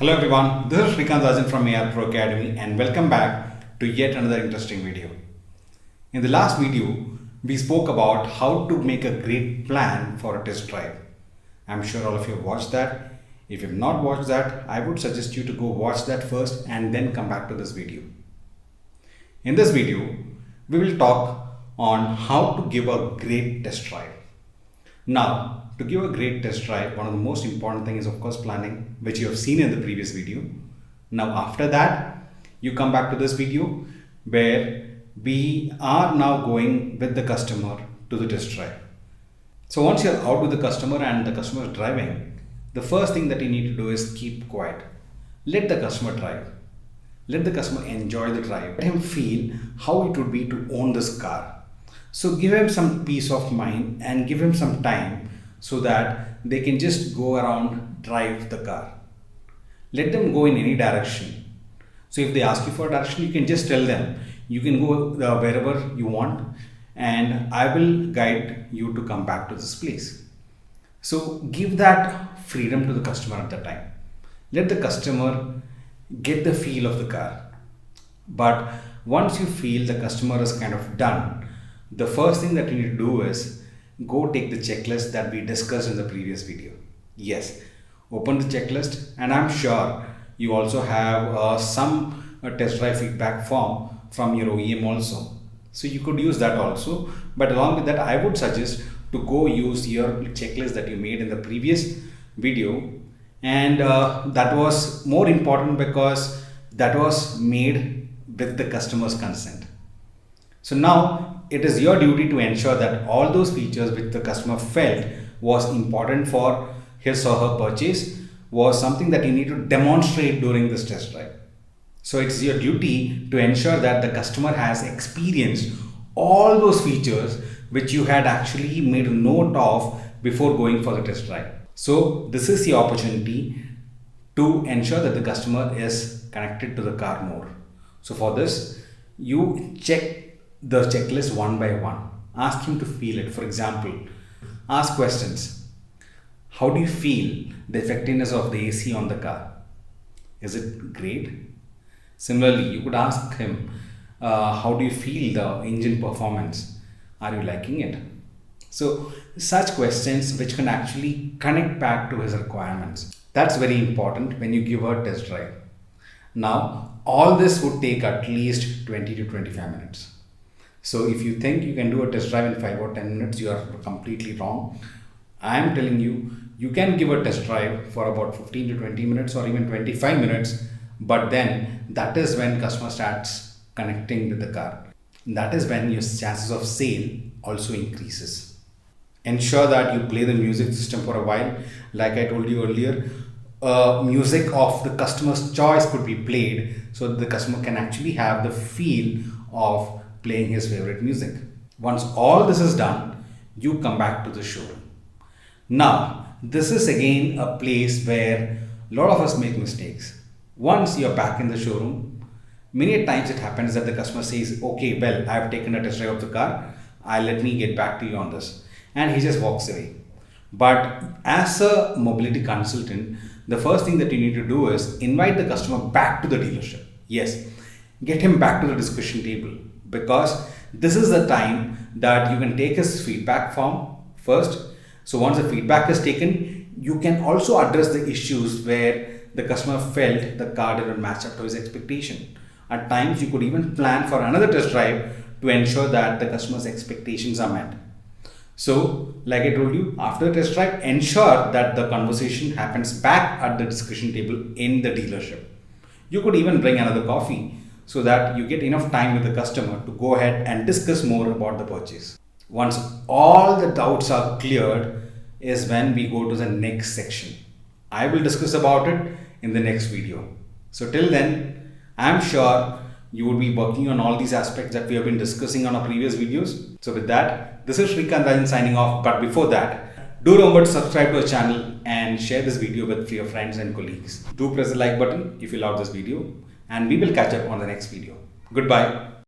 Hello everyone, this is Srikanth Rajan from AR Pro Academy and welcome back to yet another interesting video. In the last video, we spoke about how to make a great plan for a test drive. I'm sure all of you have watched that. If you have not watched that, I would suggest you to go watch that first and then come back to this video. In this video, we will talk on how to give a great test drive. Now, to give a great test drive, one of the most important things is of course planning, which you have seen in the previous video. Now after that, you come back to this video where we are now going with the customer to the test drive. So once you're out with the customer and the customer is driving, the first thing that you need to do is keep quiet. Let the customer drive. Let the customer enjoy the drive. Let him feel how it would be to own this car. So give him some peace of mind and give him some time so that they can just go around, drive the car. Let them go in any direction. So if they ask you for a direction, you can just tell them, you can go wherever you want and I will guide you to come back to this place. So give that freedom to the customer at that time. Let the customer get the feel of the car. But once you feel the customer is kind of done, the first thing that you need to do is go take the checklist that we discussed in the previous video. Yes, open the checklist and I'm sure you also have some test drive feedback form from your OEM also. So you could use that also. But along with that, I would suggest to go use your checklist that you made in the previous video. And that was more important because that was made with the customer's consent. So now it is your duty to ensure that all those features which the customer felt was important for his or her purchase was something that you need to demonstrate during this test drive. So it's your duty to ensure that the customer has experienced all those features which you had actually made a note of before going for the test drive. So this is the opportunity to ensure that the customer is connected to the car more. So for this, you check the checklist one by one. Ask him to feel it. For example, ask questions. How do you feel the effectiveness of the AC on the car? Is it great? Similarly, you could ask him, how do you feel the engine performance? Are you liking it? So such questions which can actually connect back to his requirements. That's very important when you give a test drive. Now, all this would take at least 20 to 25 minutes. So if you think you can do a test drive in 5 or 10 minutes, you are completely wrong. I am telling you, you can give a test drive for about 15 to 20 minutes or even 25 minutes. But then that is when customer starts connecting with the car. That is when your chances of sale also increases. Ensure that you play the music system for a while. Like I told you earlier, music of the customer's choice could be played so that the customer can actually have the feel of playing his favorite music. Once all this is done, you come back to the showroom. Now, this is again a place where a lot of us make mistakes. Once you're back in the showroom, many times it happens that the customer says, okay, well, I've taken a test drive of the car. Let me get back to you on this. And he just walks away. But as a mobility consultant, the first thing that you need to do is invite the customer back to the dealership. Yes, get him back to the discussion table, because this is the time that you can take his feedback form first. So once the feedback is taken, you can also address the issues where the customer felt the car didn't match up to his expectation. At times, you could even plan for another test drive to ensure that the customer's expectations are met. So, like I told you, after the test drive, ensure that the conversation happens back at the discussion table in the dealership. You could even bring another coffee so that you get enough time with the customer to go ahead and discuss more about the purchase. Once all the doubts are cleared is when we go to the next section. I will discuss about it in the next video. So till then, I'm sure you will be working on all these aspects that we have been discussing on our previous videos. So with that, this is Srikanth Rajan signing off. But before that, do remember to subscribe to our channel and share this video with your friends and colleagues. Do press the like button if you love this video, and we will catch up on the next video. Goodbye.